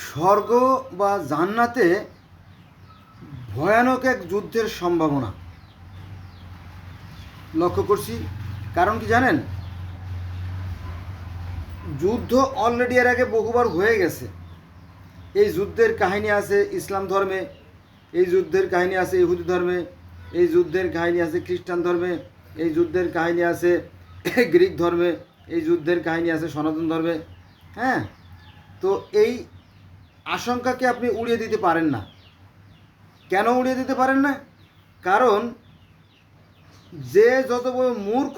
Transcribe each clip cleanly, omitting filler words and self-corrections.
স্বর্গ বা জান্নাতে ভয়ানক এক যুদ্ধের সম্ভাবনা লক্ষ্য করছি। কারণ কি জানেন, যুদ্ধ অলরেডি এর আগে বহুবার হয়ে গেছে। এই যুদ্ধের কাহিনী আছে ইসলাম ধর্মে, এই যুদ্ধের কাহিনী আছে ইহুদি ধর্মে, এই যুদ্ধের কাহিনী আছে খ্রিস্টান ধর্মে, এই যুদ্ধের কাহিনী আছে গ্রিক ধর্মে, এই যুদ্ধের কাহিনী আছে সনাতন ধর্মে। হ্যাঁ, তো এই আশঙ্কাকে আপনি উড়িয়ে দিতে পারেন না। কেন উড়িয়ে দিতে পারেন না? কারণ যে যত বড় মূর্খ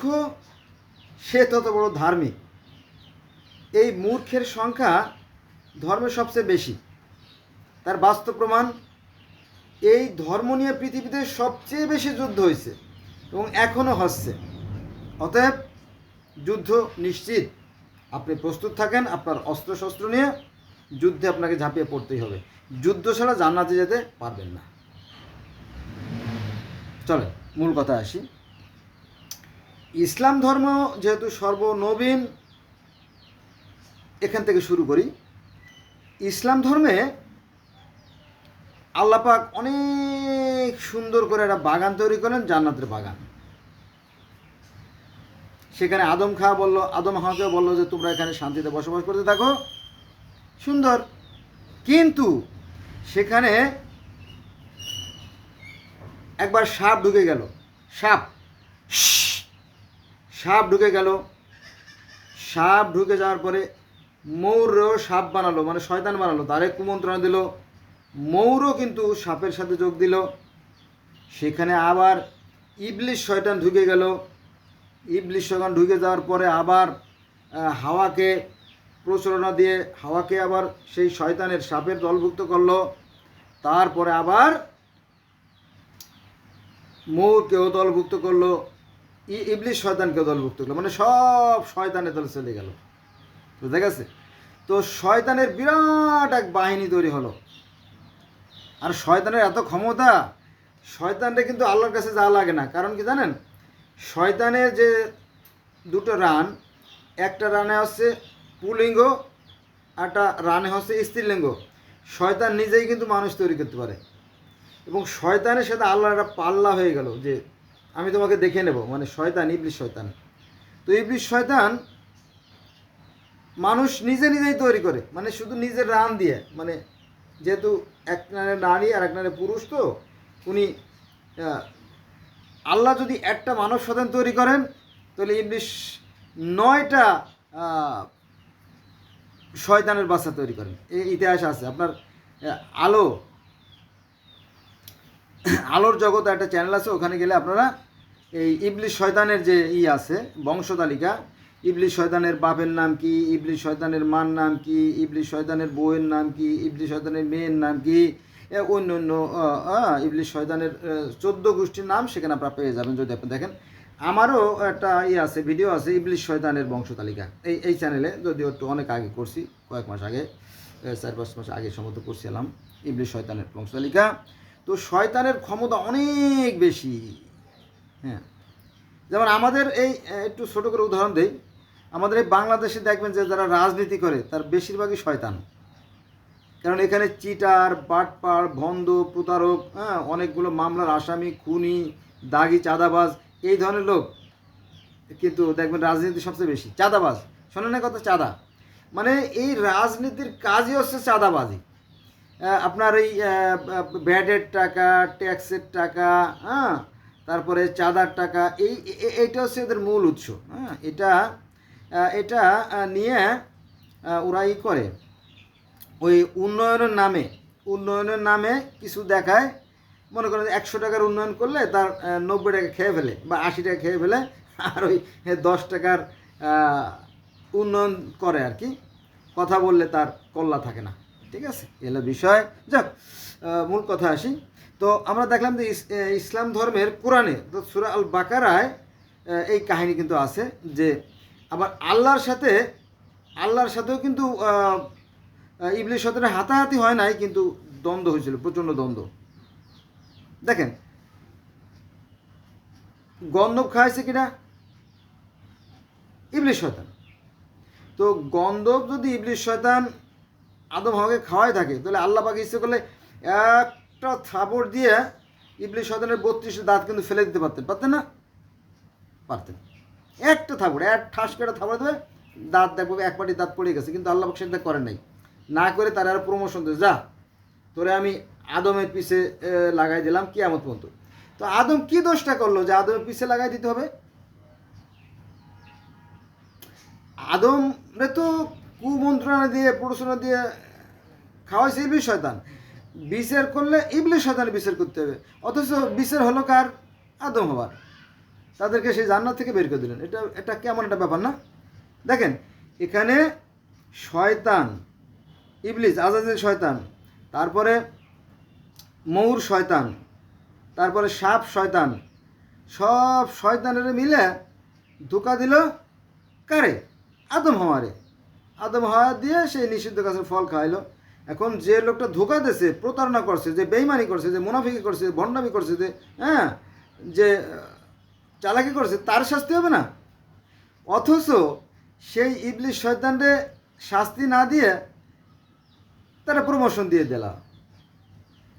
সে তত বড় ধার্মিক। এই মূর্খের সংখ্যা ধর্মে সবচেয়ে বেশি। তার বাস্তব প্রমাণ, এই ধর্ম নিয়ে পৃথিবীতে সবচেয়ে বেশি যুদ্ধ হয়েছে এবং এখনও হচ্ছে। অতএব যুদ্ধ নিশ্চিত। আপনি প্রস্তুত থাকেন, আপনার অস্ত্রশস্ত্র নিয়ে যুদ্ধে আপনাকে ঝাঁপিয়ে পড়তেই হবে। যুদ্ধ ছাড়া জান্নাতে যেতে পারবেন না। চলে মূল কথা আসি। ইসলাম ধর্ম যেহেতু সর্বনবীন, এখান থেকে শুরু করি। ইসলাম ধর্মে আল্লাহ পাক অনেক সুন্দর করে একটা বাগান তৈরি করেন, জান্নাতের বাগান। সেখানে আদম হাওয়াকে বললো যে তোমরা এখানে শান্তিতে বসবাস করতে থাকো, সুন্দর। কিন্তু সেখানে একবার সাপ ঢুকে গেল। সাপ ঢুকে গেল। সাপ ঢুকে যাওয়ার পরে মৌরও সাপ বানালো, মানে শয়তান বানালো, তারে কুমন্ত্রণা দিল। মৌরও কিন্তু সাপের সাথে যোগ দিল। সেখানে আবার ইবলিশ শয়তান ঢুকে গেল। ইবলিশ শয়তান ঢুকে যাওয়ার পরে আবার হাওয়াকে প্রচলনা দিয়ে হাওয়াকে আবার সেই শয়তানের সাপের দলভুক্ত করলো। তারপরে আবার মৌরকেও দলভুক্ত করলো, ইবলিশ শয়তানকেও দলভুক্ত করলো, মানে সব শয়তানের দল চলে গেল। বুঝতে গেছে? তো শয়তানের বিরাট এক বাহিনী তৈরি হলো। আর শয়তানের এত ক্ষমতা, শয়তানরে কিন্তু আল্লাহর কাছে যাওয়া লাগে না। কারণ কি জানেন, শয়তানের যে দুটো রান, একটা রানে হচ্ছে পুলিঙ্গ, একটা রানে হচ্ছে স্ত্রীলিঙ্গ। শয়তান নিজেই কিন্তু মানুষ তৈরি করতে পারে। এবং শয়তানের সাথে আল্লাহর একটা পাল্লা হয়ে গেল যে আমি তোমাকে দেখে নেব, মানে শয়তান, ইবলিশ শয়তান। তো ইবলিশ শয়তান মানুষ নিজেই তৈরি করে, মানে শুধু নিজের রান দিয়ে, মানে যেহেতু এক নারে নারী আর এক নারে পুরুষ, তো উনি আল্লাহ যদি একটা মানব সন্তান তৈরি করেন, তাহলে ইবলিশ 9টা শয়তানের বাচ্চা তৈরি করেন। এই ইতিহাস আছে। আপনার আলোর জগৎ একটা চ্যানেল আছে, ওখানে গেলে আপনারা এই ইবলিশ শয়তানের যে আছে বংশ তালিকা, ইবলিশ শয়তানের বাপের নাম কি, ইবলিশ শয়তানের মার নাম কি, ইবলিশ শয়তানের বউয়ের নাম কি, ইবলিশ শয়তানের মেয়ের নাম কি, অন্য অন্য ইবলিশ শয়তানের 14 গোষ্ঠীর নাম সেখানে আপনারা পেয়ে যাবেন যদি আপনি দেখেন। আমারও একটা আছে, ভিডিও আছে ইবলিশ শয়তানের বংশ তালিকা, এই চ্যানেলে, যদিও একটু অনেক আগে করছি, কয়েক মাস আগে, 4-5 মাস আগে সম্ভবত করছিলাম ইবলিশ শয়তানের বংশ তালিকা। তো শয়তানের ক্ষমতা অনেক বেশি। হ্যাঁ, যেমন আমাদের এই একটু ছোটো করে উদাহরণ দেই, আমাদের এই বাংলাদেশে দেখবেন যে যারা রাজনীতি করে তার বেশিরভাগই শয়তান। কারণ এখানে চিটার, বাটপার, ভণ্ড, প্রতারক, অনেকগুলো মামলার আসামি, খুনি, দাগি, চাঁদাবাজ, এই ধরনের লোক কিন্তু দেখবেন রাজনীতি সবচেয়ে বেশি। চাঁদাবাজ, শোনেন না কথা, চাঁদা, মানে এই রাজনীতির কাজই হচ্ছে চাঁদাবাজি। আপনার এই ব্যাডের টাকা, ট্যাক্সের টাকা, তারপরে চাঁদার টাকা, এইটা হচ্ছে এদের মূল উৎস। এটা নিয়ে ওরা করে ওই উন্নয়নের নামে কিছু দেখায়। মনে করেন 100 টাকার উন্নয়ন করলে তার 90 টাকা খেয়ে ফেলে বা 80 টাকা খেয়ে ফেলে, আর ওই 10 টাকার উন্নয়ন করে আর কি। কথা বললে তার কল্লা থাকে না। ঠিক আছে, এলো বিষয়। যাক, মূল কথা আসি। তো আমরা দেখলাম যে ইসলাম ধর্মের কোরআনে সূরা আল বাকারায় এই কাহিনী কিন্তু আছে যে আবার আল্লাহর সাথেও কিন্তু ইবলিশ শয়তানের হাতাহাতি হয় নাই, কিন্তু দ্বন্দ্ব হয়েছিল, প্রচণ্ড দ্বন্দ্ব। দেখেন গন্ধব খাইছে কিনা ইবলিশ শয়তান। তো গন্ধব যদি ইবলিশ শয়তান আদম হাওয়াকে খাওয়াই থাকে, তাহলে আল্লাহ পাক ইচ্ছে করলে একটা থাপড় দিয়ে ইবলিস শয়তানের 32 দাঁত কিন্তু ফেলে দিতে পারতেন না? পারতেন। একটা থাপড়, এক ঠাস করে থাপড় দেবে, দাঁত দেখবো এক পাটি দাঁত পড়ে গেছে, কিন্তু আল্লাহ পাক সেটা করেন নাই। না করে তারা আরো প্রমোশন দেয়, যা তোরে আমি আদমের পিছে লাগাই দিলাম কিয়ামত পর্যন্ত। তো আদম কি দোষটা করলো যে আদমের পিছে লাগাই দিতে হবে? আদমরে তো কুমন্ত্রণা দিয়ে প্ররোচনা দিয়ে খাওয়াইছে ইবলিস শয়তান, বিচার করলে ইবলিস শয়তানের বিচার করতে হবে, অথচ বিচার হলো কার? আদম হওয়ার। তাদেরকে সেই জান্নাত থেকে বের করে দিলেন। এটা কেমন একটা ব্যাপার না? দেখেন এখানে শয়তান, ইবলিস আজাজিল শয়তান, তারপরে মৌর শয়তান, তারপরে সাপ শয়তান, সব শয়তানের মিলে ধোকা দিল কারে? আদম হওয়ারে। আদম হওয়া দিয়ে সেই নিষিদ্ধ গাছের ফল খাইলো। এখন যে লোকটা ধোকা দিয়েছে, প্রতারণা করছে, যে বেইমানি করছে, যে মুনাফিকি করছে, ভণ্ডামি করছে, যে চালাকি করছে, তার শাস্তি হবে না? অথচ সেই ইবলিস শয়তানরে শাস্তি না দিয়ে তারা প্রমোশন দিয়ে দিলা।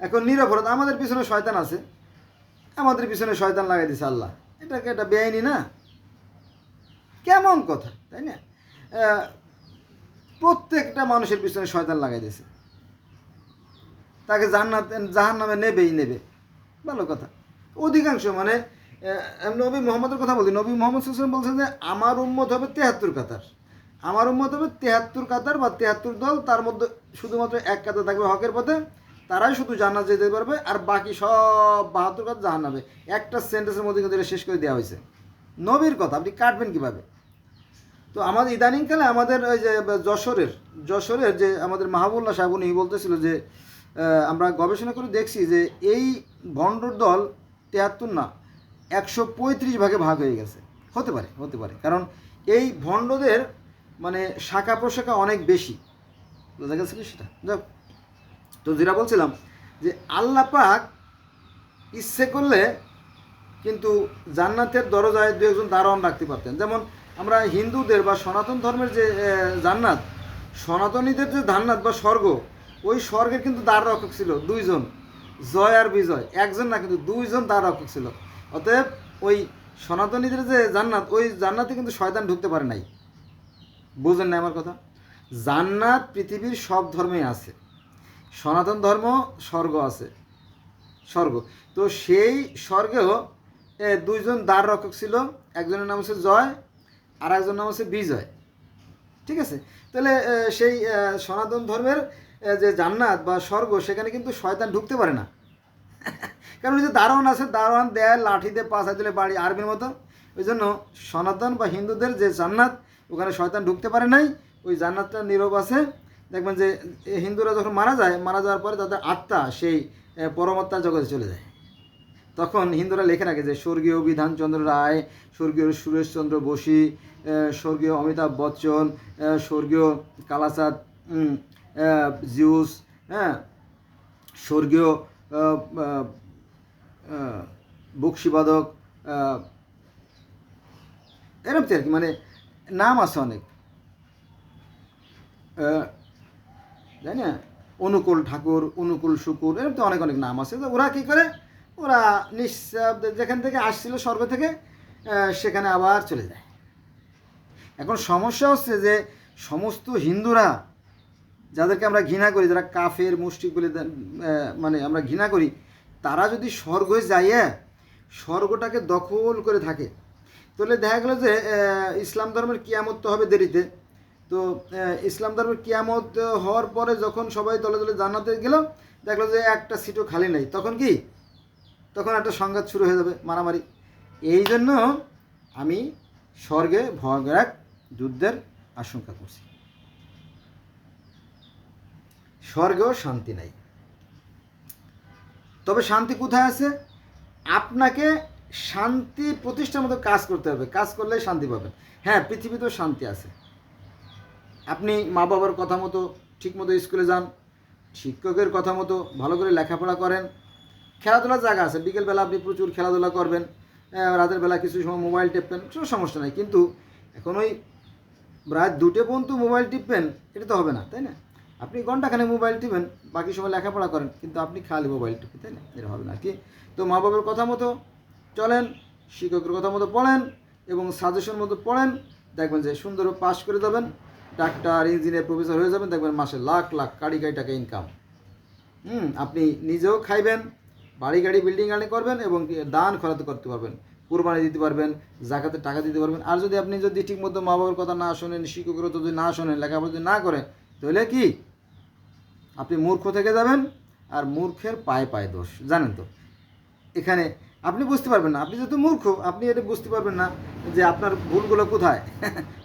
এখন নিরপরাধ, আমাদের পিছনে শয়তান আছে, আমাদের পিছনে শয়তান লাগাই দিছে আল্লাহ, এটাকে এটা বেআইনি না? কেমন কথা, তাই না? প্রত্যেকটা মানুষের পিছনে শয়তান লাগাই দিয়েছে, তাকে জাহান্নামে নেবে, ভালো কথা। অধিকাংশ মানে নবী মোহাম্মদের কথা বলছি, নবী মোহাম্মদ সাল্লাল্লাহু আলাইহি ওয়াসাল্লাম বলছেন যে আমার উম্মত হবে 73 কাতার, আমার উম্মত হবে 73 কাতার বা 73 দল, তার মধ্যে শুধুমাত্র এক কাতার থাকবে হকের পথে, তারাই শুধু জান্নাত যেতে পারবে, আর বাকি সব 72 কাতার জাহান্নামে। একটা সেন্টেন্সের মধ্যে কিন্তু শেষ করে দেওয়া হয়েছে। নবীর কথা আপনি কাটবেন কিভাবে? তো আমাদের ইদানিংকালে আমাদের ওই যে যশোরের যে আমাদের মাহবুবুল্লাহ সাহেব, উনি বলতেছিল যে আমরা গবেষণা করে দেখছি যে এই ভণ্ডর দল 73 না 135 ভাগে ভাগ হয়ে গেছে। হতে পারে, কারণ এই ভণ্ডদের মানে শাখা প্রশাখা অনেক বেশি, বোঝা গেছে কি সেটা? যাক, তো যেটা বলছিলাম যে আল্লাহ পাক ইচ্ছে করলে কিন্তু জান্নাতের দরজায় দু একজন দারোয়ান রাখতে পারতেন। যেমন আমরা হিন্দুদের বা সনাতন ধর্মের যে জান্নাত, সনাতনীদের যে জান্নাত বা স্বর্গ, ওই স্বর্গের কিন্তু দ্বার রক্ষক ছিল 2 জন, জয় আর বিজয়, একজন না, কিন্তু 2 জন দ্বার রক্ষক ছিল। অতএব ওই সনাতনীদের যে জান্নাত, ওই জান্নাতে কিন্তু শয়তান ঢুকতে পারে নাই। বুঝেন না আমার কথা? জান্নাত পৃথিবীর সব ধর্মেই আছে, সনাতন ধর্ম স্বর্গ আছে, স্বর্গ। তো সেই স্বর্গেও 2 জন দ্বার রক্ষক ছিল, একজনের নাম হচ্ছে জয় আর একজনের নাম হচ্ছে বিজয়। ঠিক আছে? তাহলে সেই সনাতন ধর্মের যে জান্নাত বা স্বর্গ, সেখানে কিন্তু শয়তান ঢুকতে পারে না। কারণ ওই যে দারোয়ান আছে, দারোয়ান দেয় লাঠি দিয়ে পাশা দিলে বাড়ি, আর্মির মতো। ওই জন্য সনাতন বা হিন্দুদের যে জান্নাত, ওখানে শয়তান ঢুকতে পারে নাই, ওই জান্নাতটা নীরব আছে। দেখবেন যে হিন্দুরা যখন মারা যাওয়ার পরে তাদের আত্মা সেই পরমাত্মার জগতে চলে যায়। তখন হিন্দুরা লেখে রাখে যে স্বর্গীয় বিধানচন্দ্র রায়, স্বর্গীয় সুরেশচন্দ্র বসু, স্বর্গীয় অমিতাভ বচ্চন, স্বর্গীয় কালাচাঁদ জিউস, স্বর্গীয় বক্সিবাদক, এরকম আর কি, মানে নাম আছে অনেক, তাই না? অনুকূল ঠাকুর, অনুকূল শুকুর, এরকম তো অনেক নাম আছে। তো ওরা কী করে, ওরা নিঃশব্দে যেখান থেকে আসছিল স্বর্গ থেকে, সেখানে আবার চলে যায়। এখন সমস্যা হচ্ছে যে সমস্ত হিন্দুরা যাদেরকে আমরা ঘৃণা করি, যারা কাফের মুশরিক বলে মানে আমরা ঘৃণা করি, তারা যদি স্বর্গে যাইয়ে স্বর্গটাকে দখল করে থাকে, তাহলে দেখা গেল যে ইসলাম ধর্মের কিয়ামত তো হবে দেরিতে। তো ইসলাম ধর্মের কিয়ামত হওয়ার পরে যখন সবাই দলে দলে জান্নাতে গেল, দেখলো যে একটা সিটও খালি নেই, তখন একটা সংঘাত শুরু হয়ে যাবে, মারামারি। এই জন্য আমি স্বর্গে ভয়ানক এক যুদ্ধের আশঙ্কা করছি। স্বর্গেও শান্তি নাই। তবে শান্তি কোথায় আছে? আপনাকে শান্তি প্রতিষ্ঠার মতো কাজ করতে হবে, কাজ করলেই শান্তি পাবেন। হ্যাঁ, পৃথিবীতেও শান্তি আছে। আপনি মা বাবার কথা মতো ঠিকমতো স্কুলে যান, শিক্ষকের কথা মতো ভালো করে লেখাপড়া করেন, খেলাধুলার জায়গা আছে, বিকেলবেলা আপনি প্রচুর খেলাধুলা করবেন, রাতের বেলা কিছু সময় মোবাইল টিপবেন, কোনো সমস্যা নাই। কিন্তু এখন ওই রাত 2টা পর্যন্ত মোবাইল টিপবেন, এটা তো হবে না, তাই না? আপনি ঘন্টাখানে মোবাইল টিপেন, বাকি সময় লেখাপড়া করেন, কিন্তু আপনি খালি মোবাইল টিপেন, তাই না? এটা হবে না কি? তো মা বাবার কথা মতো চলেন, শিক্ষকের কথা মতো পড়েন এবং সাজেশন মতো পড়েন, দেখবেন যে সুন্দর পাস করে দেবেন, ডাক্তার, ইঞ্জিনিয়ার, প্রফেসর হয়ে যাবেন, দেখবেন মাসে লাখ লাখ কাড়ি টাকা ইনকাম। আপনি নিজেও খাইবেন, বাড়ি গাড়ি বিল্ডিং গাড়ি করবেন এবং দান খরাতে করতে পারবেন, কোরবানি দিতে পারবেন, জাকাতে টাকা দিতে পারবেন। আর যদি আপনি যদি ঠিকমতো মা বাবার কথা না শোনেন, শিক্ষকের কথা যদি না শোনেন, লেখাপড়া যদি না করেন, তাহলে কি আপনি মূর্খ থেকে যাবেন। আর মূর্খের পায়ে পায়ে দোষ, জানেন তো। এখানে আপনি বুঝতে পারবেন না, আপনি যেহেতু মূর্খ, আপনি এটা বুঝতে পারবেন না যে আপনার ভুলগুলো কোথায়।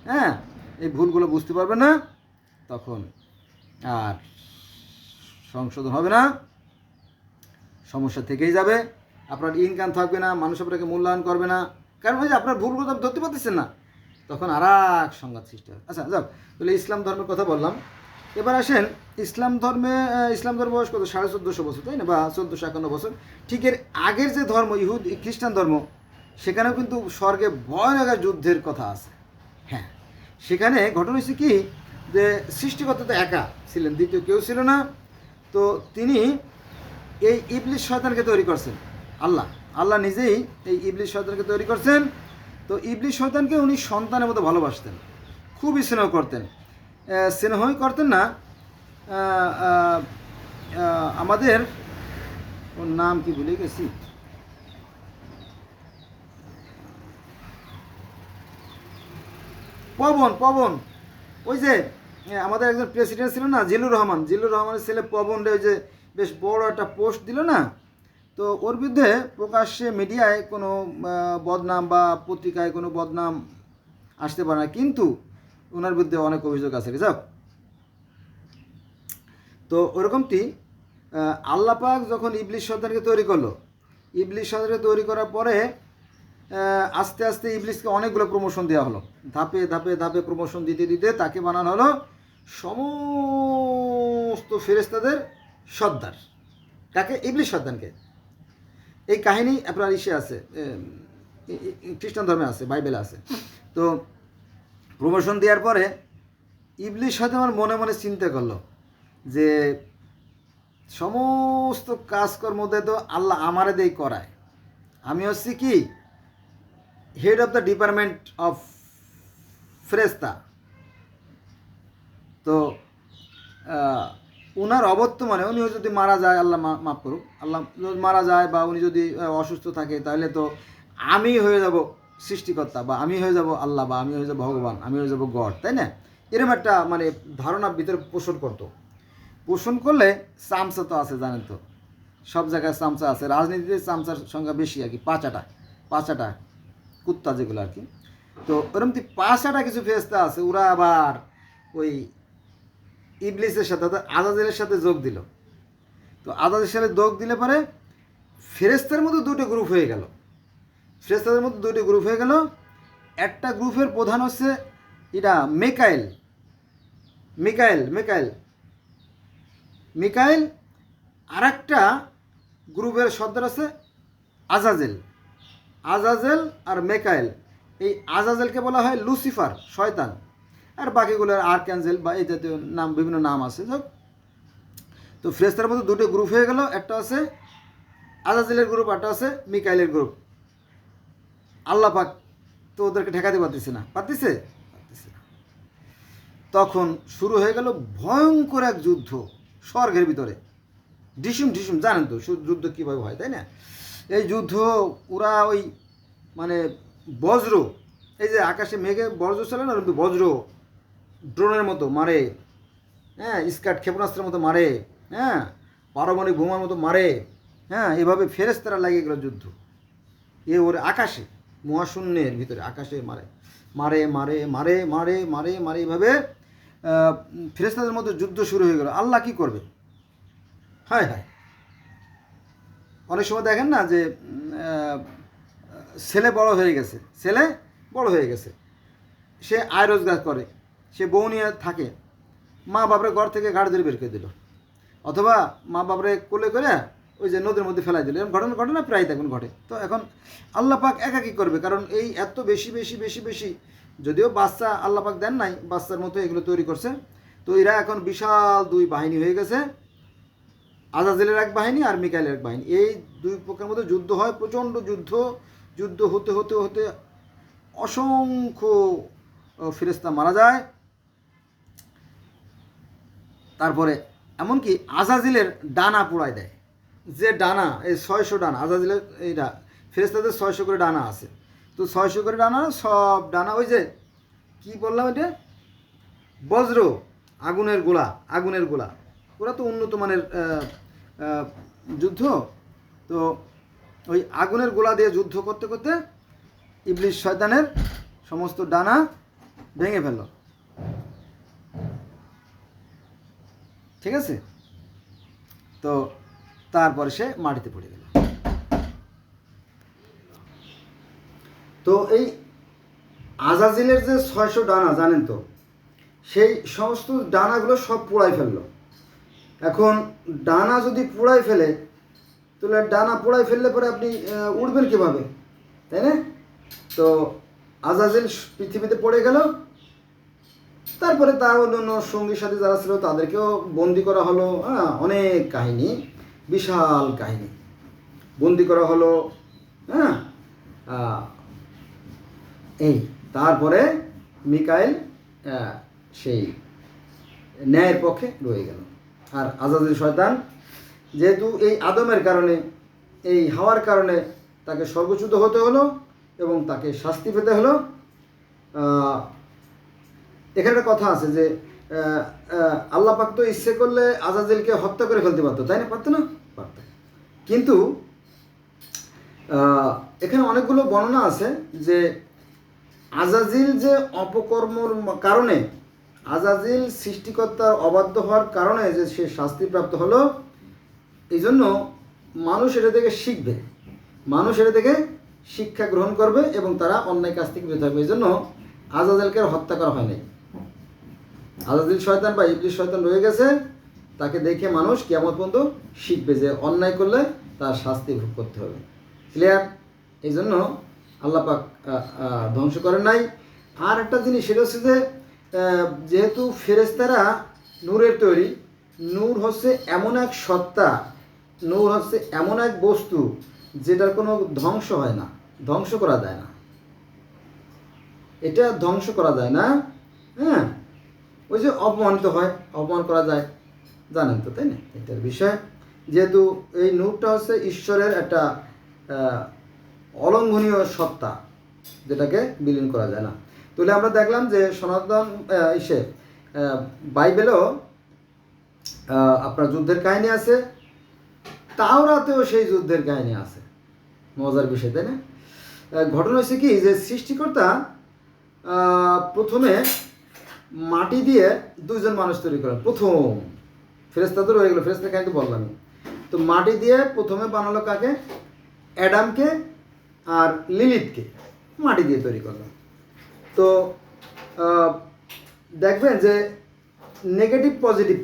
হ্যাঁ, এই ভুলগুলো বুঝতে পারবেন না, তখন আর সংশোধন হবে না, সমস্যা থেকেই যাবে, আপনার ইনকাম থাকবে না, মানুষ আপনাকে মূল্যায়ন করবে না, কারণ ওই যে আপনার ভুলগুলো আপনি ধরতে পারতেছেন না, তখন আর এক সংঘাত সৃষ্টি হবে। আচ্ছা যাক, তাহলে ইসলাম ধর্মের কথা বললাম। এবার আসেন ইসলাম ধর্ম বয়স কত? 1450 বছর, তাই না? বা 1451 বছর। ঠিক এর আগের যে ধর্ম খ্রিস্টান ধর্ম, সেখানেও কিন্তু স্বর্গে ভয়ানক যুদ্ধের কথা আছে। হ্যাঁ, সেখানে ঘটনা হয়েছে কি, যে সৃষ্টিকর্তা তো একা ছিলেন, দ্বিতীয় কেউ ছিল না। তো তিনি এই ইবলিস শয়তানকে তৈরি করছেন, আল্লাহ নিজেই এই ইবলিস শয়তানকে তৈরি করছেন। তো ইবলিস শয়তানকে উনি সন্তানের মতো ভালোবাসতেন, খুবই স্নেহ করতেন। স্নেহই করতেন না, আমাদের ওর নাম কি ভুলে গেছি, পবন, ওই যে আমাদের একজন প্রেসিডেন্ট ছিল না, জিল্লুর রহমানের ছেলে পবন রে, ওই যে বেশ বড় একটা পোস্ট দিল না, তো ওর বিরুদ্ধে প্রকাশ্যে মিডিয়ায় কোনো বদনাম বা পত্রিকায় কোনো বদনাম আসতে পারে না, কিন্তু ওনার বিরুদ্ধে অনেক অভিযোগ আছে। যাক, তো ওরকমটি আল্লাহ পাক যখন ইবলিস শয়তানকে তৈরি করলো, ইবলিস শয়তানকে তৈরি করার পরে আস্তে আস্তে ইবলিসকে অনেকগুলো প্রমোশন দেওয়া হলো, ধাপে ধাপে ধাপে প্রমোশন দিতে দিতে তাকে বানানো হলো সমস্ত ফেরেশতাদের সর্দার। কাকে? ইবলিস শয়তানকে। এই কাহিনী আপনার ইসে আছে, খ্রিস্টান ধর্মে আছে, বাইবেলে আছে। তো প্রমোশন দেওয়ার পরে ইবলিস শয়তান আমার মনে মনে চিন্তা করলো যে সমস্ত কাজকর্ম তো আল্লাহ আমারে দিয়ে করায়, আমি হচ্ছি কি head of the department of ফেরেশতা। তো উনার অবর্তমানে উনি যদি মারা যায়, আল্লাহ মাফ করুক, আল্লাহ যদি মারা যায় বা উনি যদি অসুস্থ থাকে, তাহলে তো আমি হয়ে যাব সৃষ্টিকর্তা, বা আমি হয়ে যাব আল্লাহ, বা আমি হয়ে যাব ভগবান, আমি হয়ে যাব গড, তাই না? এরকম একটা মানে ধারণার ভিতরে পোষণ করলে চামচা তো আছে, জানেন তো, সব জায়গায় চামচা আছে, রাজনীতিতে চামচার সংখ্যা বেশি আর কি, পাঁচাটা কুত্তা যেগুলো আর কি। তো ওরকম পাঁচাটা কিছু ফেরেশতা আছে, ওরা আবার ওই ইবলিসের সাথে অর্থাৎ আজাজেলের সাথে যোগ দিল। তো আজাজের সাথে যোগ দিলে পরে ফেরেশতার মধ্যে দুটো গ্রুপ হয়ে গেল। একটা গ্রুপের প্রধান হচ্ছে এটা মিকাইল, আর একটা গ্রুপের সর্দার আছে আজাজেল আর মেকাইল। এই আজাজেলকে বলা হয় লুসিফার, শয়তান, আর বাকিগুলোর আর্ক্যাঞ্জেল বা এই জাতীয় নাম, বিভিন্ন নাম আছে। তো ফেরেশতার মধ্যে দুটো গ্রুপ হয়ে গেল, একটা আছে আজাজেলের গ্রুপ, একটা আছে মিকাইলের গ্রুপ। আল্লাহ পাক তো ওদেরকে ঠেকাতে পারতেছে না। তখন শুরু হয়ে গেল ভয়ঙ্কর এক যুদ্ধ স্বর্গের ভিতরে, ঢিসুম, জানেন তো যুদ্ধ কীভাবে হয়, তাই না? এই যুদ্ধ ওরা ওই মানে বজ্র, এই যে আকাশে মেঘে বজ্র চলে না, বজ্র ড্রোনের মতো মারে, হ্যাঁ, স্কাট ক্ষেপণাস্ত্রের মতো মারে, হ্যাঁ, পারমাণবিক বোমার মতো মারে, হ্যাঁ, এভাবে ফেরেশতারা লাগিয়ে গেল যুদ্ধ। ওর আকাশে, মহাশূন্যের ভিতরে আকাশে মারে, এভাবে ফেরেশতাদের মধ্যে যুদ্ধ শুরু হয়ে গেল। আল্লাহ কি করবে? হায় অনেক সময় দেখেন না যে ছেলে বড় হয়ে গেছে, সে আয় রোজগার করে, সে বউ নিয়ে থাকে, মা বাপরে ঘর থেকে ঘাড় ধরে বের করে দিল, অথবা মা বাপরে কোলে করে ওই যে নদীর মধ্যে ফেলাই দিল। এরকম ঘটনা প্রায় দেখুন ঘটে। তো এখন আল্লাহ পাক একা কী করবে? কারণ এই এত বেশি, যদিও বাচ্চা আল্লাহ পাক দেন নাই, বাচ্চার মতো এগুলো তৈরি করছে। তো এরা এখন বিশাল দুই বাহিনী হয়ে গেছে, আজাজিলের এক বাহিনী আর মিকাইলের এক বাহিনী। এই দুই পক্ষের মধ্যে যুদ্ধ হয়, প্রচণ্ড যুদ্ধ। যুদ্ধ হতে হতে হতে অসংখ্য ফেরেশতা মারা যায়। তারপরে এমনকি আজাজিলের ডানা পোড়ায় দেয়, যে ডানা, এই 600 ডানা আজাজিলের, এইটা ফেরেশতাদের 600 করে ডানা আছে। তো 600 করে ডানা, সব ডানা ওই যে কি বললাম, এটা বজ্র, আগুনের গোলা। ওরা তো উন্নত মানের যুদ্ধ। তো ওই আগুনের গোলা দিয়ে যুদ্ধ করতে করতে ইবলিস শয়তানের সমস্ত ডানা ভেঙে ফেলল। ঠিক আছে? তো তারপরে সে মাটিতে পড়ে গেল। তো এই আজাজিলের যে 600 ডানা জানেন তো, সেই সমস্ত ডানাগুলো সব পোড়াই ফেললো। এখন ডানা যদি পোড়াই ফেলে, তাহলে ডানা পোড়াই ফেললে পরে আপনি উড়বেন কীভাবে, তাই না? তো আজাজিল পৃথিবীতে পড়ে গেল। তারপরে তার অন্য সঙ্গীর সাথে যারা ছিল তাদেরকেও বন্দি করা হলো। অনেক কাহিনী, বিশাল কাহিনী, বন্দি করা হলো। এই তারপরে মিকাইল সেই ন্যায়ের পক্ষে রয়ে গেল। আর আজাজিল শয়তান যেহেতু এই আদমের কারণে, এই হাওয়ার কারণে তাকে স্বর্গচ্যুত হতে হলো এবং তাকে শাস্তি পেতে হলো। এখানে একটা কথা আছে যে আল্লাহ পাক তো ইচ্ছে করলে আজাজিলকে হত্যা করে ফেলতে পারতো, তাই না? পারতো না? পারতো। কিন্তু এখানে অনেকগুলো বর্ণনা আছে যে আজাজিল যে অপকর্মর কারণে, আজাজিল সৃষ্টিকর্তার অবাধ্য হওয়ার কারণে যে সে শাস্তিপ্রাপ্ত হলো, এই জন্য মানুষ এটা থেকে শিখবে, মানুষ এটা থেকে শিক্ষা গ্রহণ করবে এবং তারা অন্যায় কাজ থেকে বিরত হবে। এই জন্য আজাজিলকে হত্যা করা হয়নি। আজাজিল শয়তান বা ইবলিস শয়তান রয়ে গেছে, তাকে দেখে মানুষ কিয়ামত পর্যন্ত শিখবে যে অন্যায় করলে তার শাস্তি ভোগ করতে হবে। ক্লিয়ার? এই জন্য আল্লাহ পাক ধ্বংস করেন নাই। আর একটা জিনিস, সেটা হচ্ছে যে যেহেতু ফেরেশতারা নূরের তৈরি, নূর হচ্ছে এমন এক সত্তা, নূর হচ্ছে এমন এক বস্তু যেটার কোনো ধ্বংস হয় না, ধ্বংস করা যায় না। এটা ধ্বংস করা যায় না। ওই যে অপমানিত হয়, অপমান করা যায়, জানেন তো, তাই না? এটার বিষয় যেহেতু এই নূরটা হচ্ছে ঈশ্বরের একটা অলঙ্ঘনীয় সত্তা, যেটাকে বিলীন করা যায় না। তাহলে আমরা দেখলাম যে সনাতন বাইবেলেও আপনার যুদ্ধের কাহিনী আছে, তাওরাতেও সেই যুদ্ধের কাহিনী আছে। মজার বিষয়, তাই না? ঘটনা হচ্ছে কি যে সৃষ্টিকর্তা প্রথমে মাটি দিয়ে দুইজন মানুষ তৈরি করেন। প্রথম ফেরেশতা তো রয়ে গেল, ফেরেশতা কাহিনী তো বললামই। তো মাটি দিয়ে প্রথমে বানালো কাকে? অ্যাডামকে আর লিলিথকে মাটি দিয়ে তৈরি করলো। তো দেখবেন যে নেগেটিভ পজিটিভ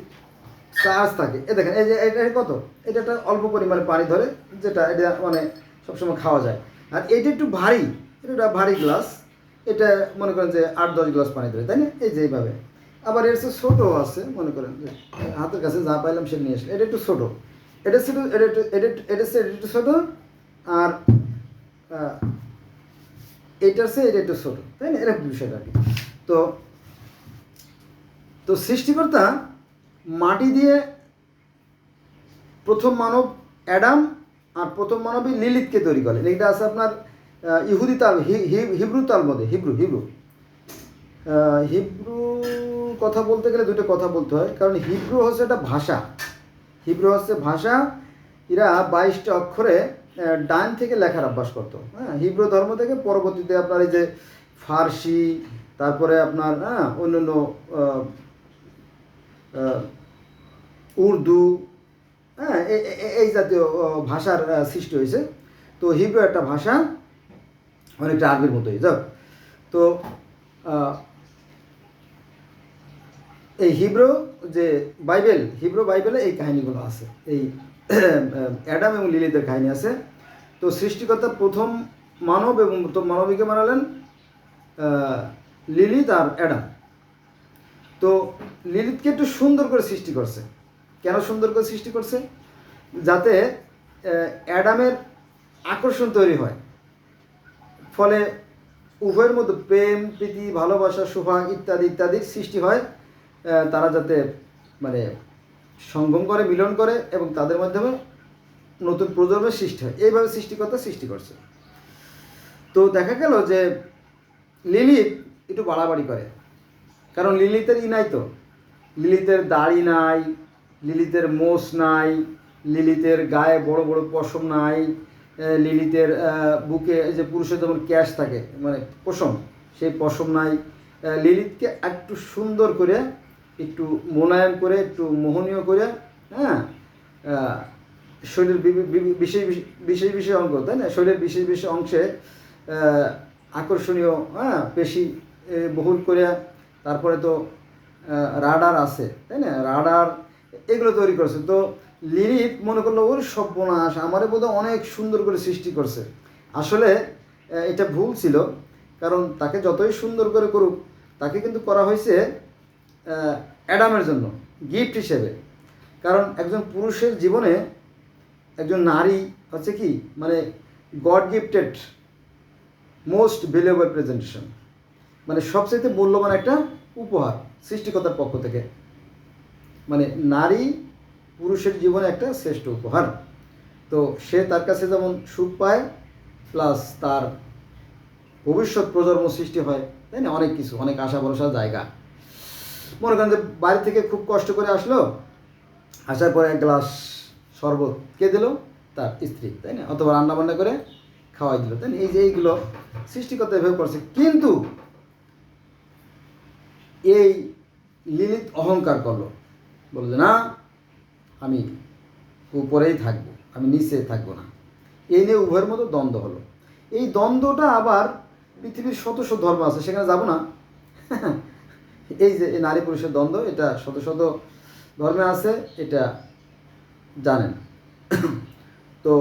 চার্জ থাকে। দেখেন এই যে এটা কত, এটা একটা অল্প পরিমাণে পানি ধরে, যেটা এটা মানে সবসময় খাওয়া যায়। আর এটা একটু ভারী, এটা ভারী গ্লাস, এটা মনে করেন যে 8-10 গ্লাস পানি ধরে, তাই না? এই যে এইভাবে। আবার এর চেয়ে ছোটো আছে, মনে করেন যে হাতের কাছে যা পাইলাম সেটা নিয়ে আসলে, এটা একটু ছোটো, এটা ছোটো, এটা একটু ছোটো, আর এইটার চেয়ে এটা একটু ছোটো, তাই না? এরকম বিষয়টা আর কি। তো সৃষ্টিকর্তা মাটি দিয়ে প্রথম মানব অ্যাডাম আর প্রথম মানবী লিলিথকে তৈরি করেন। এটা আছে আপনার ইহুদি তাল, হিব্রু তালমুদে, হিব্রু কথা বলতে গেলে দুটো কথা বলতে হয়, কারণ হিব্রু হচ্ছে একটা ভাষা, হিব্রু হচ্ছে ভাষা। এরা 22টা অক্ষরে ডান থেকে লেখার অভ্যাস করতো। হিব্রু ধর্ম থেকে পরবর্তীতে আপনার এই যে ফার্সি, তারপরে আপনার অন্যান্য উর্দু, এই জাতীয় ভাষার সৃষ্টি হয়েছে। তো হিব্রু একটা ভাষা, অনেকটা আরবির মতোই। যাক, তো এই হিব্রু যে হিব্রু বাইবেলে এই কাহিনীগুলো আছে, এই অ্যাডাম এবং লিলিথের কাহিনী আছে। তো সৃষ্টিকর্তা প্রথম মানব এবং প্রথম মানবীকে বানালেন লিলিথ আর অ্যাডাম। তো লিলিতকে একটু সুন্দর করে সৃষ্টি করছে। কেন সুন্দর করে সৃষ্টি করছে? যাতে অ্যাডামের আকর্ষণ তৈরি হয়, ফলে উভয়ের মধ্যে প্রেম, প্রীতি, ভালোবাসা, সোহাগ ইত্যাদি ইত্যাদির সৃষ্টি হয়। তারা যাতে মানে সঙ্গম করে, মিলন করে এবং তাদের মাধ্যমে নতুন প্রজন্মের সৃষ্টি হয়, এইভাবে সৃষ্টিকর্তা সৃষ্টি করছে। তো দেখা গেল যে লিলিত একটু বাড়াবাড়ি করে, কারণ লিলিতের নাই তো, লিলিতের দাড়ি নাই, লিলিতের মোষ নাই, লিলিতের গায়ে বড় বড় পশম নাই, লিলিতের বুকে যে পুরুষের যেমন ক্যাশ থাকে মানে পশম, সেই পশম নাই। লিলিতকে একটু সুন্দর করে, একটু মোলায়েম করে, একটু মোহনীয় করে, হ্যাঁ, শরীরের বিশেষ বিশেষ বিশেষ অঙ্গ, তাই না, শরীরের বিশেষ বিশেষ অংশে আকর্ষণীয়, হ্যাঁ, পেশি বহুল করে, তারপরে তো রাডার আছে, তাই না, রাডার, এগুলো তৈরি করছে। তো লিলিত মনে করলো ওর সর্বনাশ, আমারে বোধহয় অনেক সুন্দর করে সৃষ্টি করছে। আসলে এটা ভুল ছিল, কারণ তাকে যতই সুন্দর করে করুক, তাকে কিন্তু করা হয়েছে অ্যাডামের জন্য, গিফট হিসেবে। কারণ একজন পুরুষের জীবনে একজন নারী হচ্ছে কি মানে god gifted most valuable presentation, মানে সবচেয়ে মূল্যবান একটা উপহার সৃষ্টিকর্তার পক্ষ থেকে। মানে নারী পুরুষের জীবনে একটা শ্রেষ্ঠ উপহার। তো সে তার কাছে যেমন সুখ পায়, প্লাস তার ভবিষ্যৎ প্রজন্ম সৃষ্টি হয়, তাই না, অনেক কিছু, অনেক আশা ভরসার জায়গা। মনে করেন যে বাড়ি থেকে খুব কষ্ট করে আসলো, আসার পরে এক গ্লাস শরবত কে দিল? তার স্ত্রী, তাই না, অথবা রান্না বান্না করে খাওয়াই দিল, তাই না। এই যে এইগুলো সৃষ্টিকর্তা এভাবে করছে। কিন্তু এই লিলিত অহংকার করলো, বলল যে না, আমি উপরেই থাকবো, আমি নিচে থাকবো না। এই নিয়ে উভয়ের মতো দ্বন্দ্ব হলো। এই দ্বন্দ্বটা আবার পৃথিবীর শত শত ধর্ম আছে, সেখানে যাব না। এই যে নারী পুরুষের দ্বন্দ্ব, এটা শত শত ধর্মে আছে, এটা জানেন। তো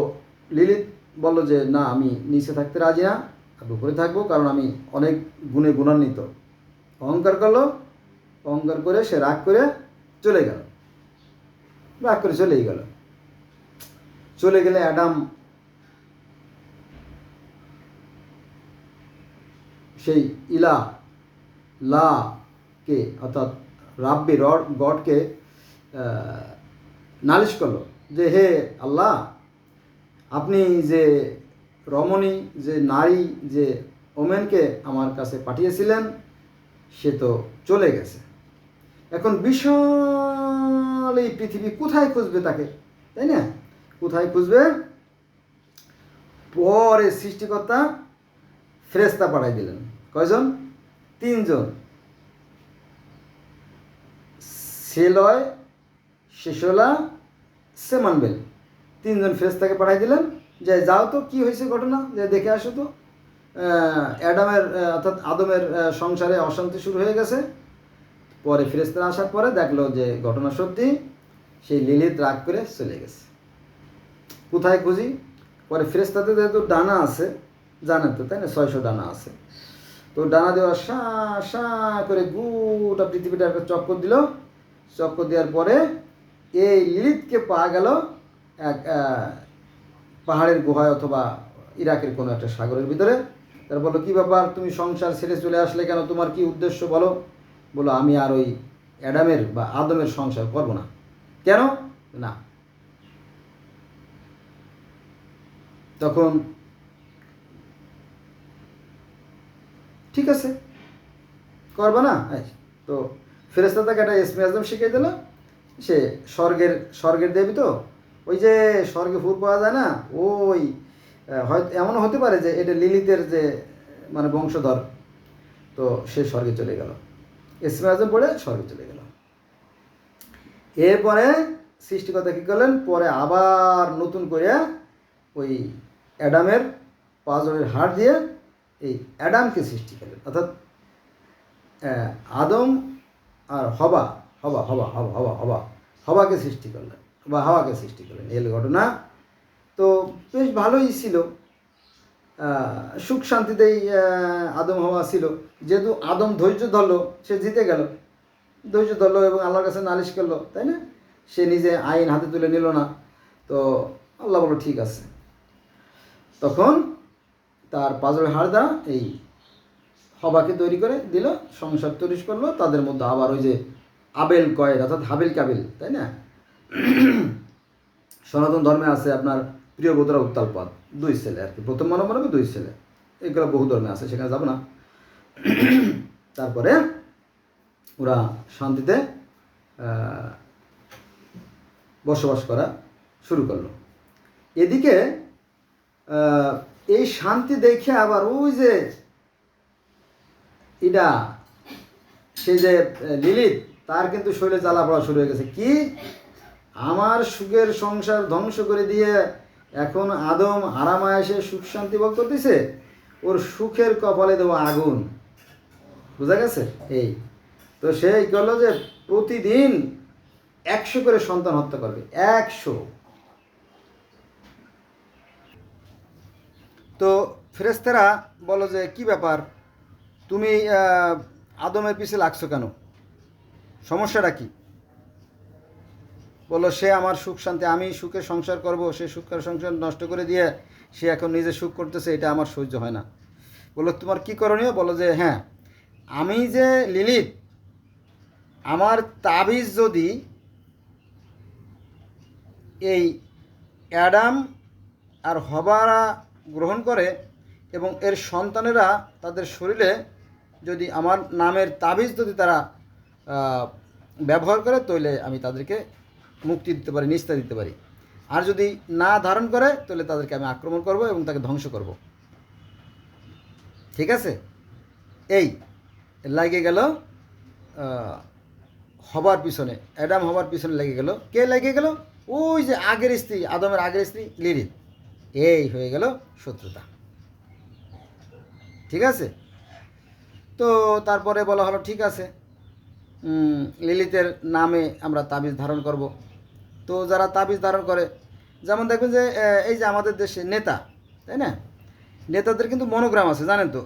লিলিত বলল যে না, আমি নিচে থাকতে রাজি না, আমি উপরে থাকবো, কারণ আমি অনেক গুণে গুণান্বিত। অহংকার করলো, অহংকার করে সে রাগ করে চলে গেল, রাগ করে চলেই গেল। চলে গেলে অ্যাডাম সেই লা কে অর্থাৎ রাব্বি গডকে নালিশ করলো যে হে আল্লাহ, আপনি যে রমণী, যে নারী, যে ওমেনকে আমার কাছে পাঠিয়েছিলেন, সে তো চলে গেছে। এখন বিশাল এই পৃথিবী কোথায় খুঁজবে তাকে, তাই না, কোথায় খুঁজবে? পরে সৃষ্টিকর্তা ফেরেশতা পাঠাই দিলেন। কয়জন? 3 জন। সেলয়, শেষলা, সেমানবেল, 3 জন ফেরেশতাকে পাঠাই দিলেন যে যাও তো, কি হয়েছে ঘটনা, যে দেখে আসো তো। অ্যাডামের অর্থাৎ আদমের সংসারে অশান্তি শুরু হয়ে গেছে। পরে ফেরেশতারা আসার পরে দেখলো যে ঘটনা সত্যি, সেই লিলিত রাগ করে চলে গেছে। কোথায় খুঁজি? পরে ফেরেশতাদের যেহেতু ডানা আছে, জানেন তো, তাই না, 600 ডানা আছে। তো ডানা দেওয়া সা সা করে গোটা পৃথিবীটা একটা চক্কর দিল। চক্কর দেওয়ার পরে এই লিলিতকে পাওয়া গেল এক পাহাড়ের গুহায় অথবা ইরাকের কোনো একটা সাগরের ভিতরে। তারা বললো, কী ব্যাপার, তুমি সংসার ছেড়ে চলে আসলে কেন, তোমার কি উদ্দেশ্য বলো? বলো, আমি আর ওই অ্যাডামের বা আদমের সংসার করবো না। কেন? না। তখন ঠিক আছে, করবে না। তো ফেরেশতা তাকে একটা ইসমে আজম শিখিয়ে দিল। সে স্বর্গের দেবী, তো ওই যে স্বর্গে ফুল পাওয়া যায় না, ওই হয়তো এমনও হতে পারে যে এটা লিলিতের যে মানে বংশধর। তো সে স্বর্গে চলে গেল, ইসমে আজম পড়ে স্বর্গে চলে গেল। এরপরে সৃষ্টিকর্তা কী করলেন? পরে আবার নতুন করে ওই অ্যাডামের 5 জনের হাড় দিয়ে এই অ্যাডামকে সৃষ্টি করলেন, অর্থাৎ আদম আর হবাকে সৃষ্টি করলেন বা হাওয়াকে সৃষ্টি করলেন। এই ঘটনা। তো বেশ ভালোই ছিল, সুখ শান্তিতেই আদম হাওয়া ছিল। যেহেতু আদম ধৈর্য ধরলো, সে জিতে গেল। ধৈর্য ধরলো এবং আল্লাহর কাছে নালিশ করলো, তাই না? সে নিজে আইন হাতে তুলে নিল না। তো আল্লাহ বলল ঠিক আছে। তখন তার পাঁজরের হাড় দ্বারা এই হবাকে তৈরি করে দিল, সংসার তৈরি করলো। তাদের মধ্যে আবার ওই যে আবেল কয়েদ অর্থাৎ হাবিল কাবিল, তাই না? সনাতন ধর্মে আছে আপনার প্রিয় গোত্রা উত্তালপাদ, 2 ছেলে আর কি, প্রথম মানব মানবে 2 ছেলে, এগুলো বহু ধর্মে আছে, সেখানে যাব না। তারপরে ওরা শান্তিতে বসবাস করা শুরু করলো। এদিকে এই শান্তি দেখে আবার ওই যে এটা সে যে লিলিত, তার কিন্তু শরীরে জ্বালা পড়া শুরু হয়ে গেছে। কি, আমার সুখের সংসার ধ্বংস করে দিয়ে এখন আদম আরামায় এসে সুখ শান্তি ভোগ করতেছে, ওর সুখের কপালে দেবো আগুন। বুঝা গেছে? এই তো সেই করলো যে প্রতিদিন 100 করে সন্তান হত্যা করবে, 100। তো ফেরেশতারা বলো যে কি ব্যাপার, তুমি আদমের পিছে লাগছো কেন, সমস্যাটা কি? বললো সে আমার সুখ শান্তি, আমি সুখে সংসার করব, সে সুখের সংসার নষ্ট করে দিয়ে সে এখন নিজে সুখ করতেছে, এটা আমার সহ্য হয় না। বললো তোমার কি করণীয়? বলো যে হ্যাঁ, আমি যে লিলিত, আমার তাবিজ যদি এই অ্যাডাম আর হবারা গ্রহণ করে এবং এর সন্তানেরা তাদের শরীরে যদি আমার নামের তাবিজ যদি তারা ব্যবহার করে, তাহলে আমি তাদেরকে মুক্তি দিতে পারি, নিস্তার দিতে পারি। আর যদি না ধারণ করে, তাহলে তাদেরকে আমি আক্রমণ করব এবং তাকে ধ্বংস করব। ঠিক আছে? এই লাগে গেল হবার পিছনে, অ্যাডাম হবার পিছনে লেগে গেল। কে লেগে গেল? ওই যে আগের স্ত্রী, আদমের আগের স্ত্রী লিলিত। এই হয়ে গেল শত্রুতা। ঠিক আছে? তো তারপরে বলা হলো ঠিক আছে, লিলিতের নামে আমরা তাবিজ ধারণ করব। তো যারা তাবিজ ধারণ করে, যেমন দেখবেন যে এই যে আমাদের দেশে নেতা, তাই না, নেতাদের কিন্তু মনোগ্রাম আছে, জানেন তো?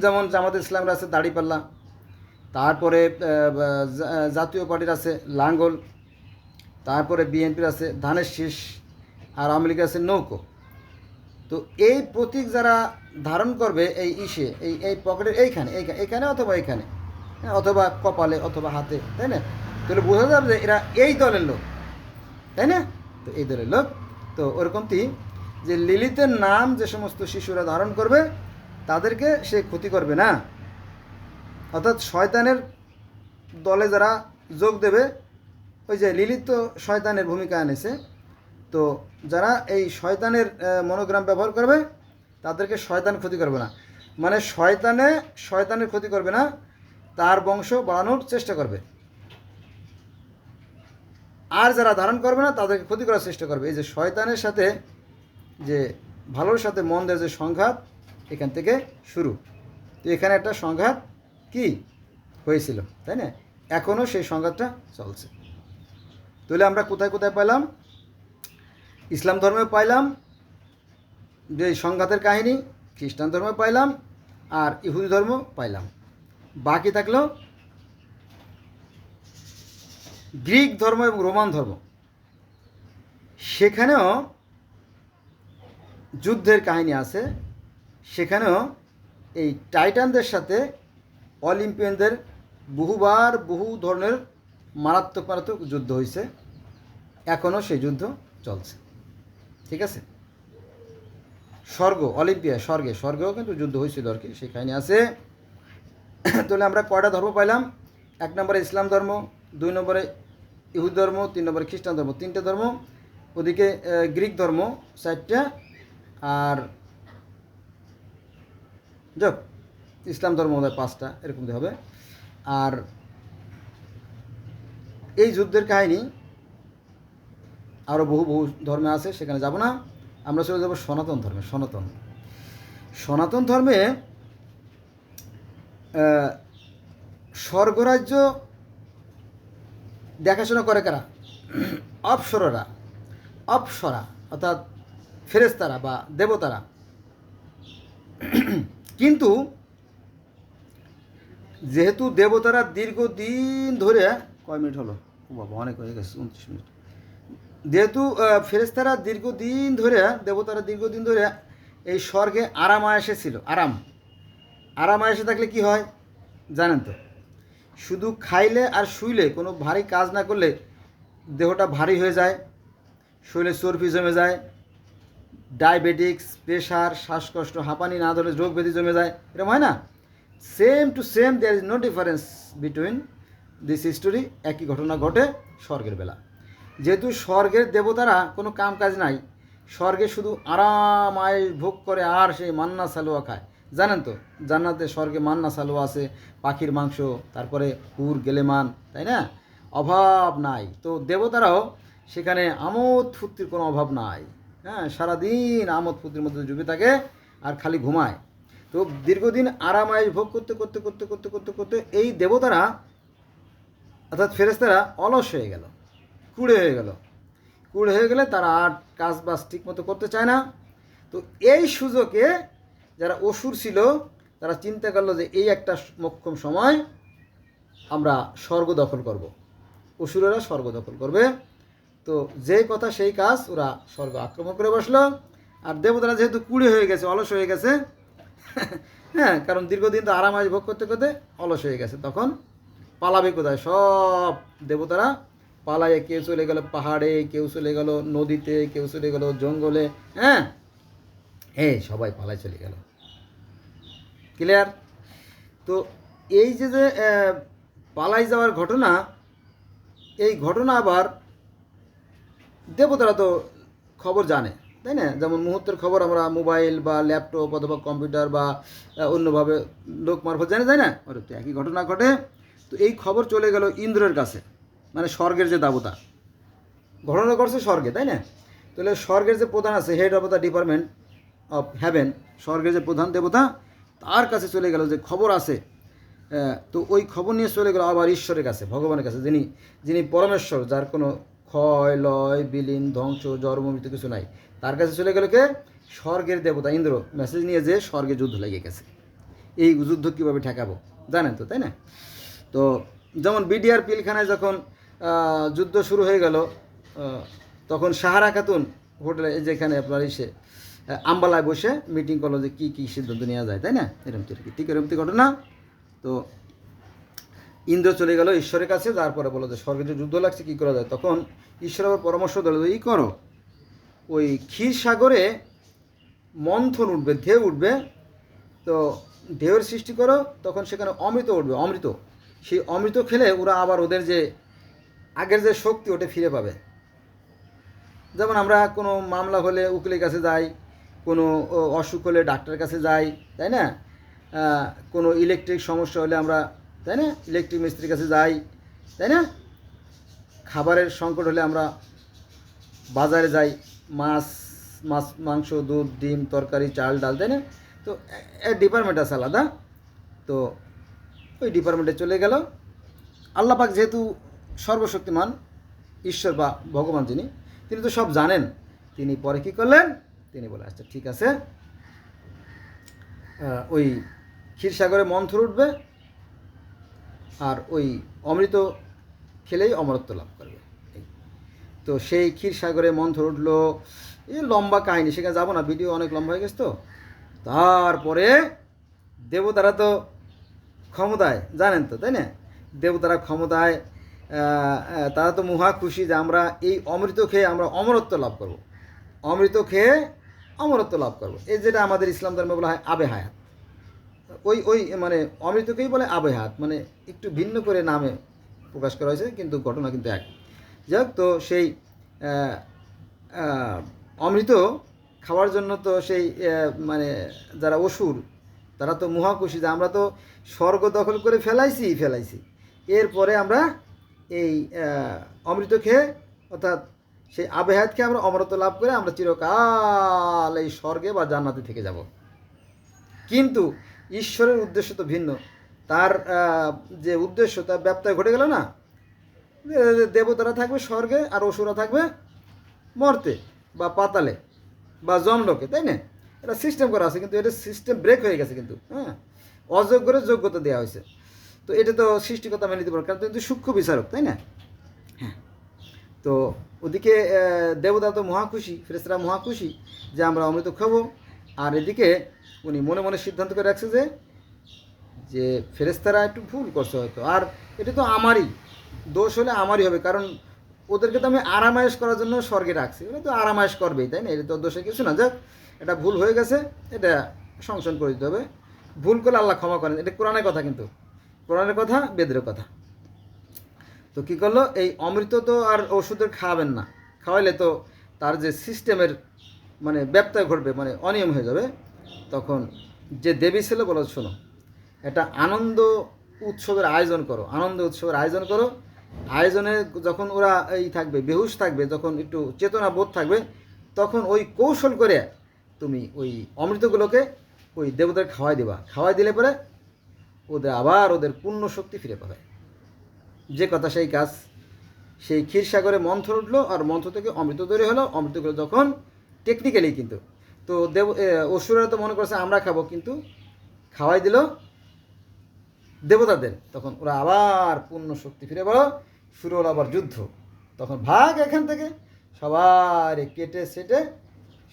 যেমন জামাতে ইসলামের আছে দাড়িপাল্লা, তারপরে জাতীয় পার্টির আছে লাঙ্গল, তারপরে বিএনপির আছে ধানের শীষ, আর আওয়ামী লীগের আছে নৌকো। তো এই প্রতীক যারা ধারণ করবে এই ইসে এই এই পকেটের এইখানে এইখানে অথবা এইখানে, অথবা কপালে অথবা হাতে, তাই না? তাহলে বোঝা যাবে যে এরা এই দলের লোক, তাই না? তো এই দলের লোক। তো ওরকমটি যে লিলিতের নাম যে সমস্ত শিশুরা ধারণ করবে তাদেরকে সে ক্ষতি করবে না, অর্থাৎ শয়তানের দলে যারা যোগ দেবে, ওই যে লিলিত তো শয়তানের ভূমিকা এনেছে, তো যারা এই শয়তানের মনোগ্রাম ব্যবহার করবে তাদেরকে শয়তান ক্ষতি করবে না, মানে শয়তানের ক্ষতি করবে না, তার বংশ বাড়ানোর চেষ্টা করবে। আর যারা ধারণ করবে না তাদেরকে ক্ষতি করার চেষ্টা করবে। এই যে শয়তানের সাথে যে ভালোর সাথে মন্দের যে সংঘাত, এখান থেকে শুরু। তো এখানে একটা সংঘাত কি হয়েছিল, তাই না? এখনও সেই সংঘাতটা চলছে। তাহলে আমরা কোথায় কোথায় পাইলাম? ইসলাম ধর্মে পাইলাম যে সংঘাতের কাহিনী, খ্রিস্টান ধর্মে পাইলাম, আর ইহুদি ধর্ম পাইলাম। বাকি থাকলো গ্রিক ধর্ম এবং রোমান ধর্ম, সেখানেও যুদ্ধের কাহিনী আছে। সেখানেও এই টাইটানদের সাথে অলিম্পিয়ানদের বহু ধরনের মারাত্মক যুদ্ধ হয়েছে, এখনও সেই যুদ্ধ চলছে। ঠিক আছে? স্বর্গেও কিন্তু যুদ্ধ হয়েছিল আর কি, সেই কাহিনী আছে। তাহলে আমরা কয়টা ধর্ম পাইলাম? 1 নম্বরে ইসলাম ধর্ম, 2 নম্বরে ইহুদ ধর্ম, 3 নম্বরে খ্রিস্টান ধর্ম, 3টে ধর্ম। ওদিকে গ্রিক ধর্ম 4টা, আর যাক ইসলাম ধর্ম বোধ হয় 5টা, এরকম হবে। আর এই যুদ্ধের কাহিনী আরও বহু ধর্মে আছে, সেখানে যাব না। আমরা চলে যাব সনাতন ধর্মে। সনাতন ধর্মে স্বর্গরাজ্য দেখাশোনা করে কারা? অপ্সরা অর্থাৎ ফেরেশতারা বা দেবতারা। কিন্তু যেহেতু দেবতারা দীর্ঘদিন ধরে, কয় মিনিট হলো, ও বাবা অনেক হয়ে গেছে, 29 মিনিট। যেহেতু ফেরেশতারা দীর্ঘদিন ধরে, দেবতারা দীর্ঘদিন ধরে এই স্বর্গে আরাম আয়েসে ছিল। আরাম আয়েসে থাকলে কি হয় জানেন তো? শুধু খাইলে আর শুইলে, কোনো ভারী কাজ না করলে দেহটা ভারী হয়ে যায়, শরীরে চর্বি জমে যায়, ডায়াবেটিক্স, প্রেশার, শ্বাসকষ্ট, হাঁপানি না ধরে রোগ ব্যাধি জমে যায়, এরকম হয় না? Same to same, there is no difference between this story. একই ঘটনা ঘটে স্বর্গের বেলা। যেহেতু স্বর্গের দেবতারা কোনো কাম কাজ নাই, স্বর্গে শুধু আরাম আয় ভোগ করে আর সেই মান্না সালোয়া খায়। জানেন তো জান্নাতে স্বর্গে মান্না সালোয়া আছে, পাখির মাংস, তারপরে হুর গেলেমান, তাই না? অভাব নাই। তো দেবতারাও সেখানে আমোদ ফুর্তির কোনো অভাব নাই। হ্যাঁ, সারাদিন আমোদ ফুর্তির মধ্যে ডুবে থাকে আর খালি ঘুমায়। তো দীর্ঘদিন আরাম আয় ভোগ করতে করতে করতে করতে করতে করতে এই দেবতারা অর্থাৎ ফেরেশতারা অলস হয়ে গেল, কুঁড়ে হয়ে গেলে তারা আর কাজ বাজ ঠিক মতো করতে চায় না। তো এই সুযোগে যারা অসুর ছিল তারা চিন্তা করলো যে এই একটা মোক্ষম সময়, আমরা স্বর্গ দখল করব। অসুরেরা স্বর্গ দখল করবে। তো যে কথা সেই কাজ, ওরা স্বর্গ আক্রমণ করে বসলো। আর দেবতারা যেহেতু কুঁড়ে হয়ে গেছে, অলস হয়ে গেছে, হ্যাঁ, কারণ দীর্ঘদিন তো আরাম আয় ভোগ করতে করতে অলস হয়ে গেছে, তখন পালাবে কোথায়? সব দেবতারা পালায়ে, কেউ চলে গেল পাহাড়ে, কেউ চলে গেল নদীতে, কেউ চলে গেল জঙ্গলে। হ্যাঁ, সবাই পালায় চলে গেল। ক্লিয়ার? তো এই যে যে পালাই যাওয়ার ঘটনা, এই ঘটনা আবার দেবতারা তো খবর জানে, তাই না? যেমন মুহূর্তের খবর আমরা মোবাইল বা ল্যাপটপ অথবা কম্পিউটার বা অন্যভাবে লোক মারফত জানে, তাই না? ওর তো একই ঘটনা ঘটে। তো এই খবর চলে গেল ইন্দ্রের কাছে, মানে স্বর্গের যে দেবতা, ঘটনা করছে স্বর্গে, তাই না? তাহলে স্বর্গের যে প্রধান আছে, head of the department of heaven, স্বর্গের যে প্রধান দেবতা, তার কাছে চলে গেল যে খবর আছে। তো ওই খবর নিয়ে চলে গেল আবার ঈশ্বরের কাছে, ভগবানের কাছে, যিনি পরমেশ্বর, যার কোনো ক্ষয় লয় বিলীন ধ্বংস জন্ম মৃত্যু কিছু নাই। তার কাছে চলে গেল কে? স্বর্গের দেবতা ইন্দ্র মেসেজ নিয়ে, যে স্বর্গে যুদ্ধ লেগে গেছে, এই যুদ্ধ কীভাবে ঠেকাবো জানেন তো, তাই না? তো যেমন বিডিআর পিলখানায় যখন যুদ্ধ শুরু হয়ে গেল, তখন সাহারা খাতুন হোটেলে, যেখানে আপনার এসে আম্বালায় বসে মিটিং করলো যে কী সিদ্ধান্ত নেওয়া যায়, তাই না? এরকম ঠিক এরকম ঘটনা। তো ইন্দ্র চলে গেল ঈশ্বরের কাছে, তারপরে বলো যে স্বর্গে যে যুদ্ধ লাগছে, কী করা যায়? তখন ঈশ্বর আবার পরামর্শ দিল যে ই করো, ওই ক্ষীর সাগরে মন্থন উঠবে, ঢেউ উঠবে। তো ঢেউয়ের সৃষ্টি করো, তখন সেখানে অমৃত উঠবে, অমৃত। সেই অমৃত খেলে ওরা আবার ওদের যে আগের যে শক্তি, ওটা ফিরে পাবে। যেমন আমরা কোনো মামলা হলে উকিলের কাছে যাই, কোনো অসুখ হলে ডাক্তারের কাছে যাই, তাই না? কোনো ইলেকট্রিক সমস্যা হলে আমরা, তাই না, ইলেকট্রিক মিস্ত্রির কাছে যাই, তাই না? খাবারের সংকট হলে আমরা বাজারে যাই, মাছ মাংস, দুধ, ডিম, তরকারি, চাল, ডাল, তাই না? তো ডিপার্টমেন্ট আছে আলাদা। তো ওই ডিপার্টমেন্টে চলে গেল। আল্লাহ পাক যেহেতু সর্বশক্তিমান ঈশ্বর বা ভগবান, তিনি তো সব জানেন। তিনি পরে কী করলেন? তিনি বলে, আচ্ছা ঠিক আছে, ওই ক্ষীরসাগরে মন্থর উঠবে, আর ওই অমৃত খেলেই অমরত্ব লাভ করবে। তো সেই ক্ষীরসাগরে মন্থর উঠলো, এই লম্বা কাহিনী, সেখানে যাবো না, ভিডিও অনেক লম্বা হয়ে গেছে। তো তারপরে দেবতারা তো ক্ষমতায়, জানেন তো, তাই না? দেবতারা ক্ষমতায়, তারা তো মহা খুশি যে আমরা এই অমৃত খেয়ে আমরা অমরত্ব লাভ করব, অমৃত খেয়ে অমরত্ব লাভ করব। এই যেটা আমাদের ইসলাম ধর্মে বলা হয় আবে হায়াত, ওই মানে অমৃতকেই বলে আবে হায়াত, মানে একটু ভিন্ন করে নামে প্রকাশ করা হয়েছে, কিন্তু ঘটনা কিন্তু এক। যাই হোক, তো সেই অমৃত খাওয়ার জন্য তো সেই মানে যারা অসুর, তারা তো মহা খুশি যে আমরা তো স্বর্গ দখল করে ফেলাইছি, এরপরে আমরা এই অমৃত খেয়ে, অর্থাৎ সেই আবেহাত খেয়ে আমরা অমরত্ব লাভ করে আমরা চিরকাল এই স্বর্গে বা জান্নাতে থেকে যাব। কিন্তু ঈশ্বরের উদ্দেশ্য তো ভিন্ন। তার যে উদ্দেশ্য, তার ব্যত্যয় ঘটে গেল না? দেবতারা থাকবে স্বর্গে আর অসুরা থাকবে মর্তে বা পাতালে বা জমলোকে, তাই না? এটা সিস্টেম করা আছে, কিন্তু এটা সিস্টেম ব্রেক হয়ে গেছে কিন্তু। হ্যাঁ, অযোগ্যের যোগ্যতা দেওয়া হয়েছে। তো এটা তো সৃষ্টিকর্তা মেনে নিতে পারে, কারণ তুমি তো সূক্ষ্ম বিচারক, তাই না? হ্যাঁ। তো ওদিকে দেবতা তো মহা খুশি, ফেরেশতারা মহা খুশি যে আমরা অমৃত খাবো। আর এদিকে উনি মনে মনে সিদ্ধান্ত করে রাখছে যে ফেরেশতারা একটু ভুল করছে হয়তো, আর এটা তো আমারই দোষ, হলে আমারই হবে, কারণ ওদেরকে তো আমি আরামায়েশ করার জন্য স্বর্গে রাখছি, ওরা তো আরামায়েশ করবেই, তাই না? এটা তো দোষে কিছু না। যাক, এটা ভুল হয়ে গেছে, এটা সংশোধন করে দিতে হবে। ভুল করলে আল্লাহ ক্ষমা করেন, এটা কোরআনের কথা, কিন্তু কোরআনের কথা, বেদের কথা। তো কী করলো, এই অমৃত তো আর ওষুধের খাওয়াবেন না, খাওয়াইলে তো তার যে সিস্টেমের মানে ব্যত্যয় ঘটবে, মানে অনিয়ম হয়ে যাবে। তখন যে দেবী ছিল বলো, শোনো, একটা আনন্দ উৎসবের আয়োজন করো, আনন্দ উৎসবের আয়োজন করো। আয়োজনে যখন ওরা এই থাকবে, বেহুশ থাকবে, যখন একটু চেতনা বোধ থাকবে, তখন ওই কৌশল করে তুমি ওই অমৃতগুলোকে ওই দেবতার খাওয়াই দেবা। খাওয়াই দিলে পরে ওদের আবার ওদের পূর্ণ শক্তি ফিরে পাবে। যে কথা সেই কাজ। সেই ক্ষীরসাগরে মন্থর উঠলো, আর মন্থর থেকে অমৃত তৈরি হলো। অমৃতগুলো যখন টেকনিক্যালি কিন্তু তো অসুররা তো মনে করছে আমরা খাবো, কিন্তু খাওয়াই দিল দেবতাদের, তখন ওরা আবার পূর্ণ শক্তি ফিরে পেল। শুরু হলো আবার যুদ্ধ। তখন ভাগ এখান থেকে, সবার কেটে সেটে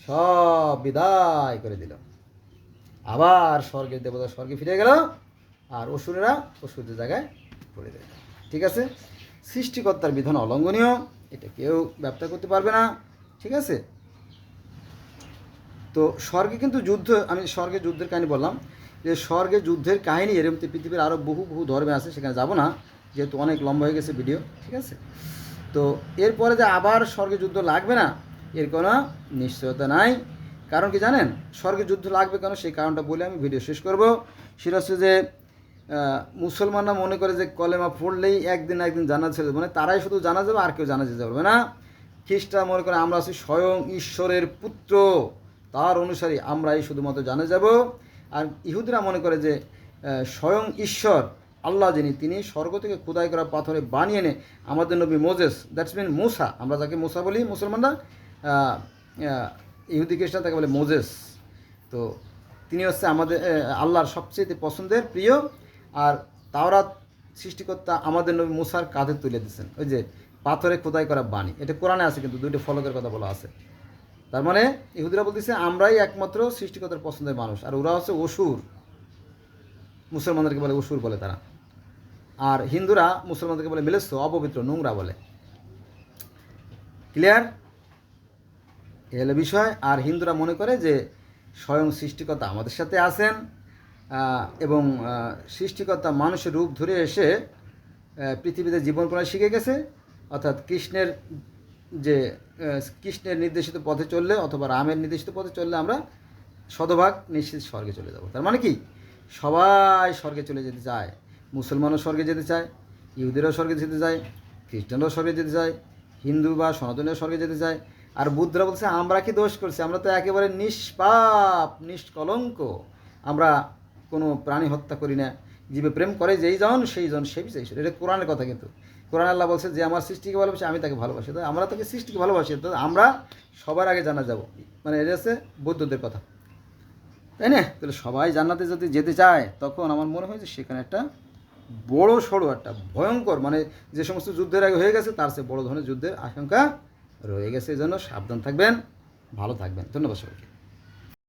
সব বিদায় করে দিল। আবার স্বর্গের দেবতা স্বর্গে ফিরে গেল, আর অসুরেরা অসুরদের জায়গায় পড়ে গেল। ঠিক আছে? সৃষ্টিকর্তার বিধান অলঙ্ঘনীয়, এটা কেউ ব্যবসা করতে পারবে না। ঠিক আছে? তো স্বর্গে কিন্তু যুদ্ধ, আমি স্বর্গে যুদ্ধের কাহিনী বললাম, যে স্বর্গে যুদ্ধের কাহিনী এরকম পৃথিবীর আরও বহু বহু ধর্মে আছে, সেখানে যাব না যেহেতু অনেক লম্বা হয়ে গেছে ভিডিও। ঠিক আছে? তো এরপরে যে আবার স্বর্গে যুদ্ধ লাগবে না, এর কোনো নিশ্চয়তা নাই। কারণ কি জানেন, স্বর্গে যুদ্ধ লাগবে কেন, সেই কারণটা বলে আমি ভিডিও শেষ করব। সেটা হচ্ছে যে মুসলমানরা মনে করে যে কলেমা পড়লেই একদিন একদিন জানা ছেড়ে, মানে তারাই শুধু জানা যাবে, আর কেউ জানা যেতে পারবে না। খ্রিস্টান মনে করে আমরা আছি স্বয়ং ঈশ্বরের পুত্র, তার অনুসারী আমরাই শুধুমাত্র জানা যাব। আর ইহুদিরা মনে করে যে স্বয়ং ঈশ্বর আল্লাহ যিনি, তিনি স্বর্গ থেকে খোদাই করা পাথরে বানিয়ে এনে আমাদের নবী মোজেস, দ্যাটস মিন মুসা, আমরা যাকে মুসা বলি মুসলমানরা, ইহুদি খ্রিস্টান তাকে বলে মোজেস। তো তিনি হচ্ছে আমাদের আল্লাহর সবচেয়ে পছন্দের প্রিয়। আর তাওরাত সৃষ্টিকর্তা আমাদের নবী মুসার কাঁধে তুলে দিচ্ছেন, ওই যে পাথরে খোদাই করা বাণী। এটা কোরআনে আছে, কিন্তু দুইটা ফলকের কথা বলা আছে। তার মানে ইহুদিরা বলতেছে আমরাই একমাত্র সৃষ্টিকর্তার পছন্দের মানুষ, আর ওরা হচ্ছে অসুর, মুসলমানদেরকে বলে অসুর বলে তারা। আর হিন্দুরা মুসলমানদেরকে বলে মিলেচ্ছ, অপবিত্র, নোংরা বলে। ক্লিয়ার? এ হলো বিষয়। আর হিন্দুরা মনে করে যে স্বয়ং সৃষ্টিকর্তা আমাদের সাথে আছেন, এবং সৃষ্টিকর্তা মানুষের রূপ ধরে এসে পৃথিবীতে জীবন করা শিখে গেছে। অর্থাৎ কৃষ্ণের নির্দেশিত পথে চললে, অথবা রামের নির্দেশিত পথে চললে আমরা শতভাগ নিশ্চিত স্বর্গে চলে যাব। তার মানে কি, সবাই স্বর্গে চলে যেতে চায়। মুসলমানও স্বর্গে যেতে চায়, ইহুদিরাও স্বর্গে যেতে চায়, খ্রিস্টানরাও স্বর্গে যেতে চায়, হিন্দু বা সনাতনীও স্বর্গে যেতে চায়। আর বুদ্ধরা বলছে আমরা কি দোষ করছি, আমরা তো একেবারে নিষ্পাপ নিষ্কলঙ্ক, আমরা কোনো প্রাণী হত্যা করি না, জীবে প্রেম করে যেই জন সেই জন সে বিষয়। এটা কোরআনের কথা, কিন্তু কোরআন আল্লাহ বলছে যে আমার সৃষ্টিকে ভালোবাসে আমি তাকে ভালোবাসি, তো আমরা তাকে সৃষ্টিকে ভালোবাসি, তো আমরা সবার আগে জানা যাব। মানে এটা হচ্ছে বৌদ্ধদের কথা, তাই না? তাহলে সবাই জান্নাতে যদি যেতে চায়, তখন আমার মনে হয় যে সেখানে একটা বড় সড়ো একটা ভয়ঙ্কর, মানে যে সমস্ত যুদ্ধের আগে হয়ে গেছে তার চেয়ে বড় ধরনের যুদ্ধের আশঙ্কা রয়ে গেছে। এই জন্য সাবধান থাকবেন, ভালো থাকবেন। ধন্যবাদ সবাইকে।